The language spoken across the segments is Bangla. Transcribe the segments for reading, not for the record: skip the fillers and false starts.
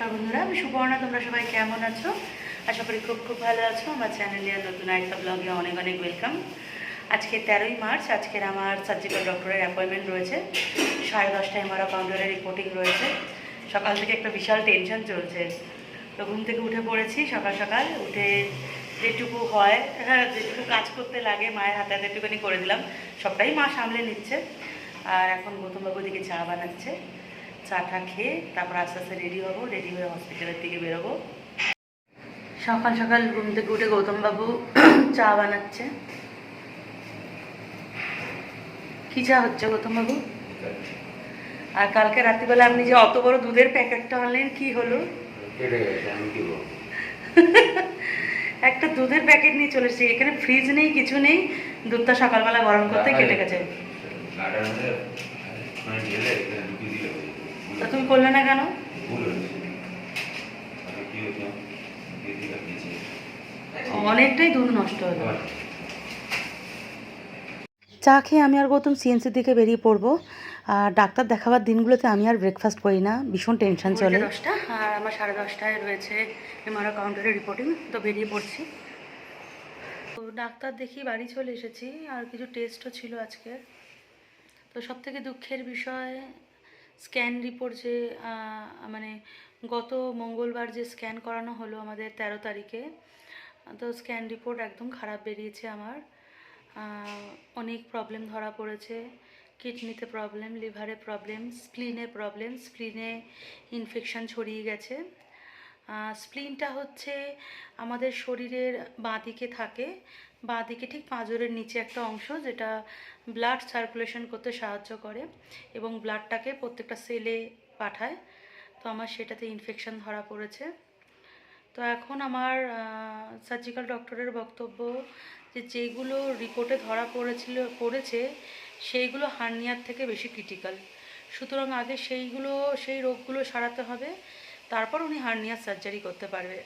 নমস্কার বন্ধুরা, আমি সুবর্ণা। তোমরা সবাই কেমন আছো? আশা করি খুব খুব ভালো আছো। আমার চ্যানেলে নতুন একটা ব্লগে অনেক অনেক ওয়েলকাম। আজকে 13ই মার্চ, আজকের আমার সার্জিক্যাল ডক্টরের অ্যাপয়েন্টমেন্ট রয়েছে। 10:30টায় আমার কাউন্টারে রিপোর্টিং রয়েছে। সকাল থেকে একটা বিশাল টেনশন চলছে। তো ঘুম থেকে উঠে পড়েছি সকাল সকাল, উঠে যেটুকু হয়, হ্যাঁ যেটুকু কাজ করতে লাগে মায়ের হাতে হাতে একটুখানি করে দিলাম। সবটাই মা সামলে নিচ্ছে। আর এখন গৌতমবাবু দিকে চা বানাচ্ছে। চাটা খেয়ে তারপর আস্তে আস্তে রেডি হবো, রেডি হয়ে হসপিটালের দিকে বেরোবো। সকাল সকাল ঘুম থেকে উঠে গৌতমবাবু চা বানাচ্ছে। কি চা হচ্ছে গৌতমবাবু? আর কালকে রাত্রিবেলা আপনি যে অত বড় দুধের প্যাকেটটা আনলেন, কি হলো? একটা দুধের প্যাকেট নিয়ে চলে এসেছি, এখানে ফ্রিজ নেই, কিছু নেই, দুধটা সকালবেলা গরম করতে কেটে গেছে। তা তুমি করলে না কেন? অনেকটাই দুধ নষ্ট হলো। চা খেয়ে আমি আর গৌতম সিএনসির দিকে বেরিয়ে পড়বো। আর ডাক্তার দেখাবার দিনগুলোতে আমি আর ব্রেকফাস্ট করি না, ভীষণ টেনশন চলে। 10টা আর আমার 10:30টায় রয়েছে এমআরও কাউন্টারে রিপোর্টিং, তো বেরিয়ে পড়ছি। তো ডাক্তার দেখি বাড়ি চলে এসেছি, আর কিছু টেস্টও ছিল আজকে। তো সবথেকে দুঃখের বিষয়, স্ক্যান রিপোর্ট যে মানে গত মঙ্গলবার যে স্ক্যান করানো হলো আমাদের 13 তারিখে, তো স্ক্যান রিপোর্ট একদম খারাপ বেরিয়েছে আমার। অনেক প্রবলেম ধরা পড়েছে। কিডনিতে প্রবলেম, লিভারে প্রবলেম, স্প্লিনে ইনফেকশান ছড়িয়ে গেছে। স্প্লিনটা হচ্ছে আমাদের শরীরের বাঁদিকে থাকে, বাঁদিকে ঠিক পাঁজরের নিচে একটা অংশ, যেটা ব্লাড সার্কুলেশন করতে সাহায্য করে এবং ব্লাডটাকে প্রত্যেকটা সেলে পাঠায়। তো আমার সেটাতে ইনফেকশান ধরা পড়েছে। তো এখন আমার সার্জিক্যাল ডক্টরের বক্তব্য যে যেগুলো রিপোর্টে ধরা পড়েছে সেইগুলো হার্নিয়ার থেকে বেশি ক্রিটিক্যাল, সুতরাং আগে সেই রোগগুলো সারাতে হবে, তারপর উনি হার্নিয়ার সার্জারি করতে পারবে।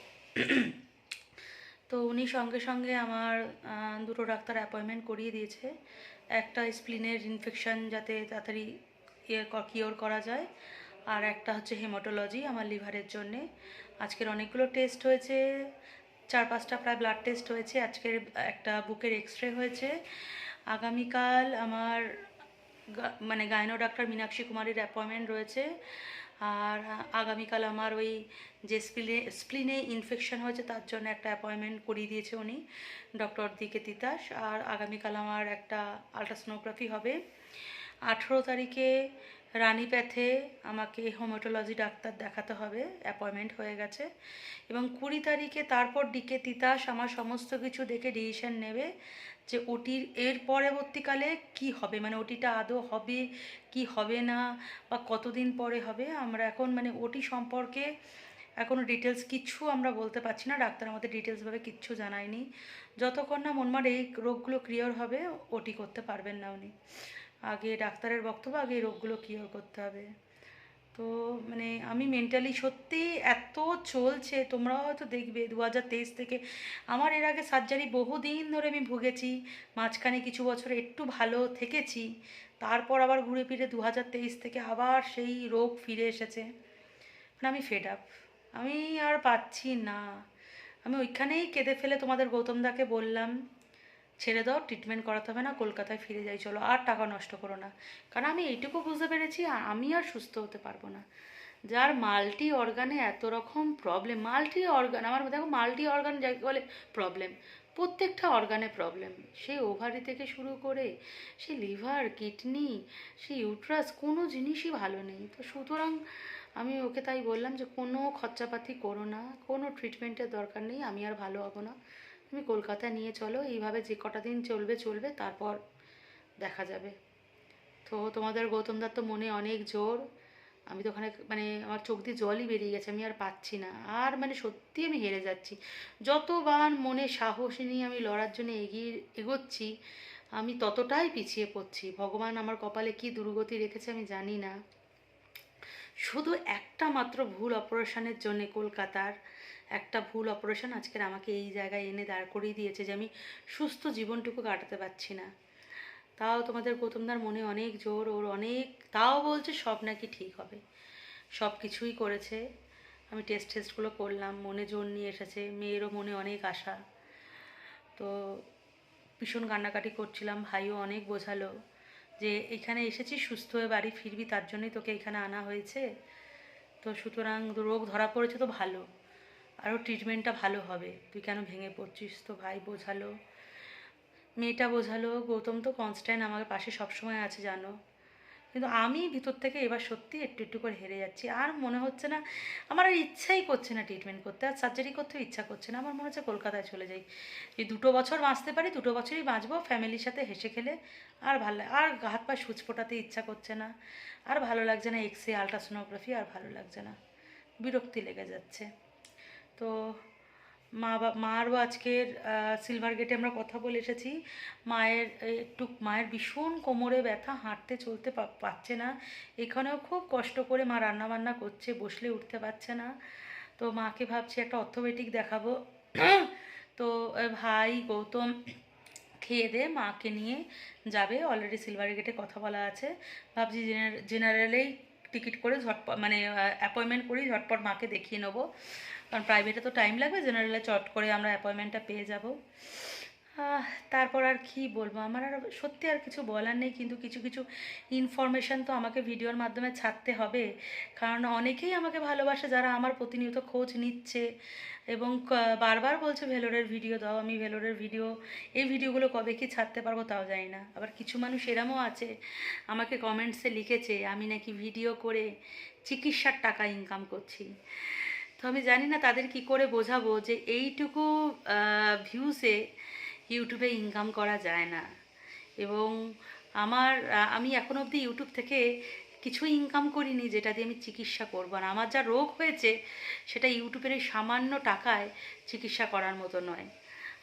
তো উনি সঙ্গে সঙ্গে আমার দুটো ডাক্তার অ্যাপয়েন্টমেন্ট করিয়ে দিয়েছে। একটা স্প্লিনের ইনফেকশান যাতে তাড়াতাড়ি কিওর করা যায়, আর একটা হচ্ছে হেমাটোলজি আমার লিভারের জন্যে। আজকের অনেকগুলো টেস্ট হয়েছে, 4-5টা প্রায় ব্লাড টেস্ট হয়েছে, আজকের একটা বুকের এক্সরে হয়েছে। আগামীকাল আমার মানে গাইনো ডাক্তার মীনাক্ষী কুমারীর অ্যাপয়েন্টমেন্ট রয়েছে। আর আগামীকাল আমার ওই যে স্প্লিনে ইনফেকশন হয়েছে তার জন্য একটা অ্যাপয়েন্টমেন্ট করিয়ে দিয়েছে উনি, ডক্টর দিকে তিতাস। আর আগামীকাল আমার একটা আলট্রাসোনোগ্রাফি হবে। 18 তারিখে রানীপ্যাথে আমাকে হোমিওটোলজি ডাক্তার দেখাতে হবে, অ্যাপয়েন্টমেন্ট হয়ে গেছে। এবং 20 তারিখে তারপর ডিকে তিতাস আমার সমস্ত কিছু দেখে ডিসিশন নেবে যে ওটির এর পরবর্তীকালে কি হবে, মানে ওটিটা আদৌ হবে কি হবে না, বা কতদিন পরে হবে। আমরা এখন মানে ওটি সম্পর্কে এখনও ডিটেলস কিচ্ছু আমরা বলতে পারছি না, ডাক্তার আমাদের ডিটেলসভাবে কিচ্ছু জানায়নি। যতক্ষণ না মনমার এই রোগগুলো ক্লিয়ার হবে ওটি করতে পারবেন না উনি। আগে ডাক্তারের বক্তব্য, আগে এই রোগগুলো কিওর করতে হবে। তো মানে আমি মেন্টালি সত্যি এত চলছে, তোমরাও হয়তো দেখবে 2023 থেকে। আমার এর আগে সার্জারি বহুদিন ধরে আমি ভুগেছি, মাঝখানে কিছু বছর একটু ভালো থেকেছি, তারপর আবার ঘুরে ফিরে 2023 থেকে আবার সেই রোগ ফিরে এসেছে। মানে আমি ফেড আপ, আমি আর পাচ্ছি না। আমি ওইখানেই কেঁদে ফেলে তোমাদের গৌতমদাকে বললাম, ছেড়ে দাও, ট্রিটমেন্ট করাতে হবে না, কলকাতায় ফিরে যাই চলো, আর টাকা নষ্ট করো না। কারণ আমি এইটুকু বুঝতে পেরেছি আমি আর সুস্থ হতে পারবো না। যার মাল্টি অর্গানে এত রকম প্রবলেম, মাল্টি অর্গান, আমার দেখো মাল্টি অর্গান যাকে বলে প্রবলেম, প্রত্যেকটা অর্গানে প্রবলেম, সেই ওভারি থেকে শুরু করে সেই লিভার, কিডনি, সেই ইউট্রাস, কোনো জিনিসই ভালো নেই। তো সুতরাং আমি ওকে তাই বললাম যে কোনো খরচাপাতি করো না, কোনো ট্রিটমেন্টের দরকার নেই, আমি আর ভালো হব না, তুমি কলকাতায় নিয়ে চলো, এইভাবে যে কটা দিন চলবে তারপর দেখা যাবে। তো তোমাদের গৌতমদার তো মনে অনেক জোর, আমি তো ওখানে মানে আমার চোখ দিয়ে জলই বেরিয়ে গেছে, আমি আর পাচ্ছি না, আর মানে সত্যি আমি হেরে যাচ্ছি। যতবার মনে সাহস নিয়ে আমি লড়ার জন্য এগোচ্ছি, আমি ততটাই পিছিয়ে পড়ছি। ভগবান আমার কপালে কি দুর্গতি রেখেছে আমি জানি না। শুধু একটা মাত্র ভুল অপারেশনের জন্যে, কলকাতার একটা ভুল অপারেশন আজকের আমাকে এই জায়গায় এনে দাঁড় করিয়ে দিয়েছে যে আমি সুস্থ জীবনটুকু কাটাতে পারছি না। তাও তোমাদের গৌতমদার মনে অনেক জোর, ওর অনেক, তাও বলছে সব নাকি ঠিক হবে, সব কিছুই করেছে। আমি টেস্টগুলো করলাম, মনে জোর নিয়ে এসেছে, মেয়েরও মনে অনেক আশা। তো ভীষণ কান্নাকাটি করছিলাম, ভাইও অনেক বোঝালো যে এখানে এসেছিস সুস্থ হয়ে বাড়ি ফিরবি, তার জন্যই তোকে এখানে আনা হয়েছে। তো সুতরাং রোগ ধরা পড়েছে তো ভালো, আরও ট্রিটমেন্টটা ভালো হবে, তুই কেন ভেঙে পড়ছিস। তো ভাই বোঝালো, মেয়েটা বোঝালো, গৌতম তো কনস্ট্যান্ট আমার পাশে সবসময় আছে জানো। কিন্তু আমি ভিতর থেকে এবার সত্যি একটু একটু করে হেরে যাচ্ছি, আর মনে হচ্ছে না, আমার আর ইচ্ছাই করছে না ট্রিটমেন্ট করতে, আর সার্জারি করতেও ইচ্ছা করছে না। আমার মনে হচ্ছে কলকাতায় চলে যাই, এই 2 বছর বাঁচতে পারি, 2 বছরই বাঁচবো ফ্যামিলির সাথে হেসে খেলে। আর ভালো আর হাত পায়ে সুচ ফোটাতে ইচ্ছা করছে না, আর ভালো লাগছে না, এক্স রে আলট্রাসোনোগ্রাফি আর ভালো লাগছে না, বিরক্তি লেগে যাচ্ছে। তো মারও আজকের সিলভার গেটে আমরা কথা বলে এসেছি। মায়ের ভীষণ কোমরে ব্যথা, হাঁটতে চলতে পারছে না, এখানেও খুব কষ্ট করে মা রান্নাবান্না করছে, বসলে উঠতে পারছে না। তো মাকে ভাবছি একটা অর্থোপেডিক দেখাবো। তো ভাই গৌতম খেয়ে দিয়ে মাকে নিয়ে যাবে, অলরেডি সিলভার গেটে কথা বলা আছে। ভাবছি জেনারেলেই টিকিট করে ঝটপট মানে অ্যাপয়েন্টমেন্ট করি, ঝটপট মাকে দেখিয়ে নেবো, কারণ প্রাইভেটে তো টাইম লাগবে, জেনারেলে চট করে আমরা অ্যাপয়েন্টমেন্টটা পেয়ে যাব। তারপর আর কি বলবো, আমার আর সত্যি আর কিছু বলার নেই, কিন্তু কিছু কিছু ইনফরমেশান তো আমাকে ভিডিওর মাধ্যমে ছাড়তে হবে, কারণ অনেকেই আমাকে ভালোবাসে যারা আমার প্রতিনিয়ত খোঁজ নিচ্ছে এবং বারবার বলছে ভেলোরের ভিডিও দাও। আমি ভেলোরের এই ভিডিওগুলো কবে কি ছাড়তে পারবো তাও জানি না। আবার কিছু মানুষ এরমও আছে আমাকে কমেন্টসে লিখেছে আমি নাকি ভিডিও করে চিকিৎসার টাকা ইনকাম করছি। তো আমি জানি না তাদের কি করে বোঝাবো যে এইটুকু ভিউসে ইউটিউবে ইনকাম করা যায় না। এবং আমি এখনো অবধি ইউটিউব থেকে কিছু ইনকাম করিনি যেটা দিয়ে আমি চিকিৎসা করবো না। আমার যা রোগ হয়েছে সেটা ইউটিউবের এই সামান্য টাকায় চিকিৎসা করার মতো নয়।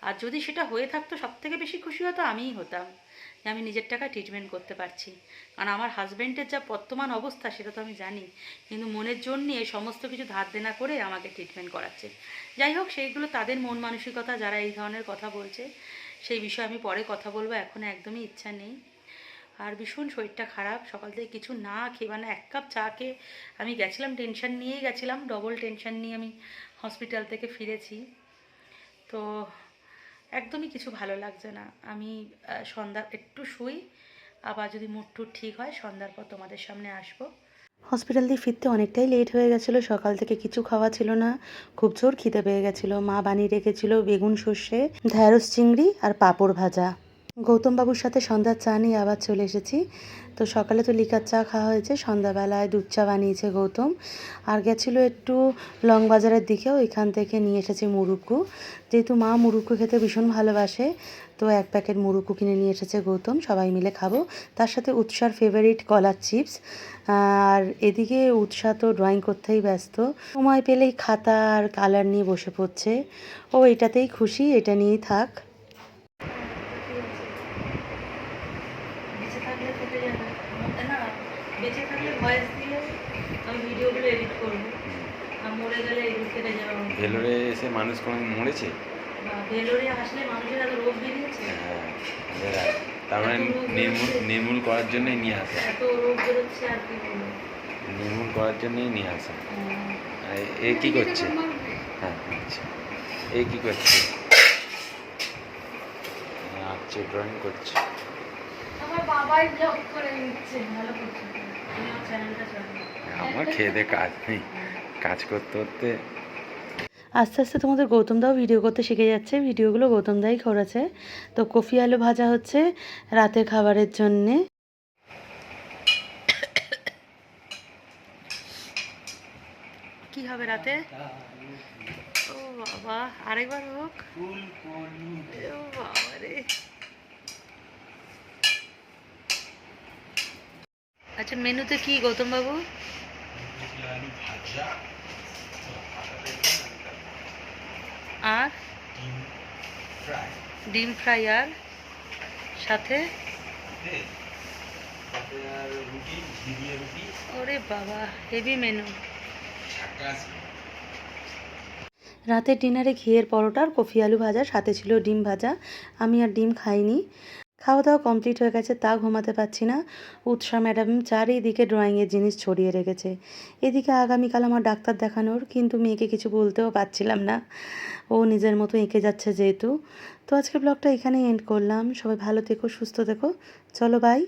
আর যদি সেটা হয়ে থাকতো সবথেকে বেশি খুশি হতো আমিই হতাম, যে আমি নিজের টাকায় ট্রিটমেন্ট করতে পারছি। কারণ আমার হাজব্যান্ডের যা বর্তমান অবস্থা সেটা তো আমি জানি, কিন্তু মনের জন্য এই সমস্ত কিছু ধার দেনা করে আমাকে ট্রিটমেন্ট করাচ্ছে। যাই হোক, সেইগুলো তাদের মন মানসিকতা, যারা এই ধরনের কথা বলছে সেই বিষয়ে আমি পরে কথা বলবো, এখন একদমই ইচ্ছা নেই। আর ভীষণ শরীরটা খারাপ, সকাল থেকে কিছু না খেয়ে, মানে 1 কাপ চা খেয়ে আমি গেছিলাম, টেনশন নিয়েই গেছিলাম, ডবল টেনশন নিয়ে আমি হসপিটাল থেকে ফিরেছি। তো একদমই কিছু ভালো লাগছে না। আমি সন্ধ্যা একটু শুই, আবার যদি মুড টুড ঠিক হয় সন্ধ্যার পর তোমাদের সামনে আসবো। হসপিটাল দিয়ে ফিরতে অনেকটাই লেট হয়ে গেছিলো, সকাল থেকে কিছু খাওয়া ছিল না, খুব জোর খিদে পেয়ে গেছিলো। মা বানিয়ে রেখেছিল বেগুন সর্ষে, ঢ্যাঁড়স চিংড়ি আর পাঁপড় ভাজা। গৌতমবাবুর সাথে সন্ধ্যার চা নিয়ে আবার চলে এসেছি। তো সকালে তো লিকার চা খাওয়া হয়েছে, সন্ধ্যাবেলায় দুধ চা বানিয়েছে গৌতম, আর গেছিলো একটু লং বাজারের দিকেও, এখান থেকে নিয়ে এসেছে মুরুক্কু। যেহেতু মা মুরুক্কু খেতে ভীষণ ভালোবাসে, তো 1 প্যাকেট মুরুক্কু কিনে নিয়ে এসেছে গৌতম, সবাই মিলে খাবো। তার সাথে উৎসার ফেভারিট কলার চিপস। আর এদিকে উৎসাহ তো ড্রয়িং করতেই ব্যস্ত, সময় পেলেই খাতা আর কালার নিয়ে বসে পড়ছে। ও এটাতেই খুশি, এটা নিয়েই থাক। বেঁচে থাকলে ভয়েস দিয়ে আমি ভিডিওগুলো এডিট করবো, আর মরে গেলে এডিট কেটে যাবো। ভেলোরে এসে মানুষ কোনো মরেছে? ভেলোরে আসলে মানুষের এত রোগ বেরিয়েছে, হ্যাঁ, তার মানে নির্মূল করার জন্যই নিয়ে আসে, এত রোগ বেরোচ্ছে আর কি বলবো, নির্মূল করার জন্যই নিয়ে আসে। এ কি করছে? হ্যাঁ আচ্ছা, এ কি করছে? আচ্ছা, ড্রয়িং করছে। আমার বাবাই ব্লগ করে নিচ্ছে, ভালো করছে। আমার চ্যানেলটা চালানো, আমার খেয়ে দে কাজ নেই, কাজ করতে করতে আস্তে আস্তে তোমাদের গৌতমদাও ভিডিও করতে শিখে যাচ্ছে, ভিডিওগুলো গৌতমদাই করেছে। তো কফি আলু ভাজা হচ্ছে রাতের খাবারের জন্যে। কি হবে রাতে? ও বাবা, আরেকবার হোক। ও বাবা রে। আচ্ছা, মেনুতে কি গৌতম বাবু? আর ডিম ফ্রাই, আর সাথে ওরে বাবা, হেভি মেনু। রাতের ডিনারে ঘিয়ের পরোটা আর কফি আলু ভাজা, সাথে ছিল ডিম ভাজা। আমি আর ডিম খাইনি। খাওয়া দাওয়া কমপ্লিট হয়ে গেছে, তা ঘুমাতে পারছি না। উৎসা ম্যাডাম চারিদিকে ড্রয়িংয়ের জিনিস ছড়িয়ে রেখেছে। এদিকে আগামীকাল আমার ডাক্তার দেখানোর, কিন্তু মেয়েকে কিছু বলতেও পারছিলাম না, ও নিজের মতো এঁকে যাচ্ছে যেহেতু। তো আজকের ব্লগটা এখানেই এন্ড করলাম। সবাই ভালো থেকো, সুস্থ থেকো। চলো বাই।